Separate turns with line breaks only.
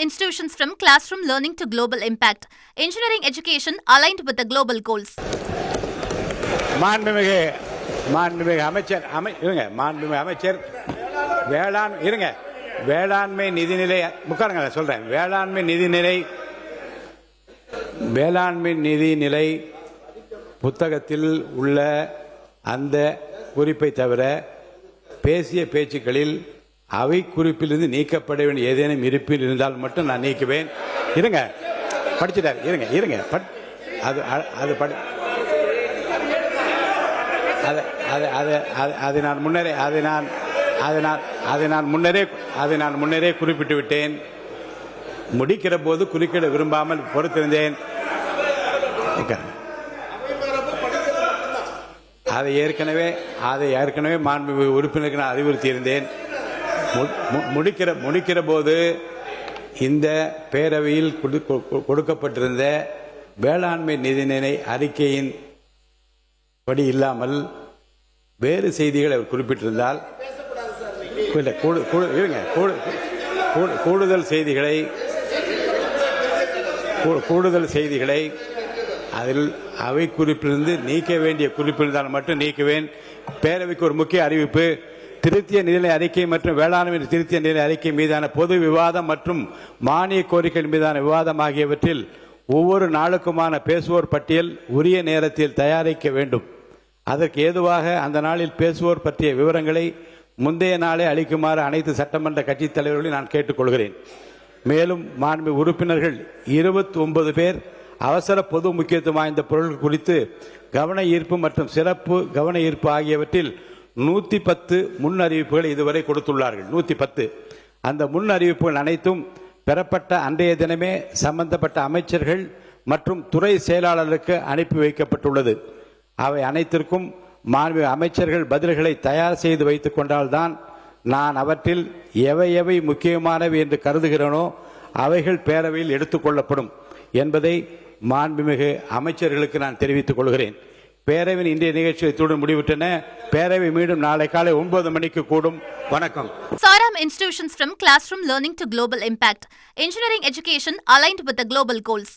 institutions from classroom learning to global impact. Engineering education aligned with the global goals.
மாண்புமிகு அமைச்சர் வேளாண்மை நிதிநிலை சொல்றேன். வேளாண்மை நிதிநிலை புத்தகத்தில் உள்ள அந்த குறிப்பை தவிர பேசிய பேச்சுக்களில் அவை குறிப்பிலிருந்து நீக்கப்பட வேண்டிய ஏதேனும் இருப்பில் இருந்தால் மட்டும் நான் நீக்குவேன். படிச்சுட்டார். அதை நான் முன்னரே குறிப்பிட்டு விட்டேன். முடிக்கிற போது குறுக்கிட விரும்பாமல் பொறுத்திருந்தேன். அதை ஏற்கனவே மாண்புமிகு உறுப்பினருக்கு நான் அறிவுறுத்தி இருந்தேன். முடிக்கிற போது இந்த பேரவையில் கொடுக்கப்பட்டிருந்த வேளாண்மை நிதிநிலை அறிக்கையின் படி இல்லாமல் வேறு செய்திகளை அவர் குறிப்பிட்டிருந்தால் கூடுதல் செய்திகளை அதில் அவை குறிப்பிலிருந்து நீக்க வேண்டிய குறிப்பிருந்தால் மட்டும் நீக்குவேன். பேரவைக்கு ஒரு முக்கிய அறிவிப்பு. திருத்திய நிதிநிலை அறிக்கை மற்றும் வேளாண்மை திருத்திய நிதிநிலை அறிக்கை மீதான பொது விவாதம் மற்றும் மானிய கோரிக்கைகள் மீதான விவாதம் ஆகியவற்றில் ஒவ்வொரு நாளுக்குமான பேசுவோர் பட்டியல் உரிய நேரத்தில் தயாரிக்க வேண்டும். அதற்கு ஏதுவாக அந்த நாளில் பேசுவோர் பற்றிய விவரங்களை முந்தைய நாளே அளிக்குமாறு அனைத்து சட்டமன்ற கட்சித் தலைவர்களையும் நான் கேட்டுக்கொள்கிறேன். மேலும் மாண்புமிகு உறுப்பினர்கள் 29 பேர் அவசர பொது முக்கியத்துவம் வாய்ந்த பொருட்கள் குறித்து கவன ஈர்ப்பு மற்றும் சிறப்பு கவன ஈர்ப்பு ஆகியவற்றில் 110 முன் அறிவிப்புகளை இதுவரை கொடுத்துள்ளார்கள். 110 அந்த முன் அறிவிப்புகள் அனைத்தும் பெறப்பட்ட அன்றைய தினமே சம்பந்தப்பட்ட அமைச்சர்கள் மற்றும் துறை செயலாளர்களுக்கு அனுப்பி வைக்கப்பட்டுள்ளது. அவை அனைத்திற்கும் மாண்புமிகு அமைச்சர்கள் பதில்களை தயார் செய்து வைத்துக் கொண்டால்தான் நான் அவற்றில் எவை முக்கியமானவை என்று கருதுகிறேனோ அவைகள் பேரவையில் எடுத்துக்கொள்ளப்படும் என்பதை மாண்புமிகு அமைச்சர்களுக்கு நான் தெரிவித்துக் கொள்கிறேன். பேரவையின் இன்றைய நிகழ்ச்சியை இத்துடன் முடிவிட்டன. பேரவை மீண்டும் நாளை காலை 9 மணிக்கு கூடும். வணக்கம்.
Saram institutions from classroom learning to global impact. Engineering education aligned with the global goals.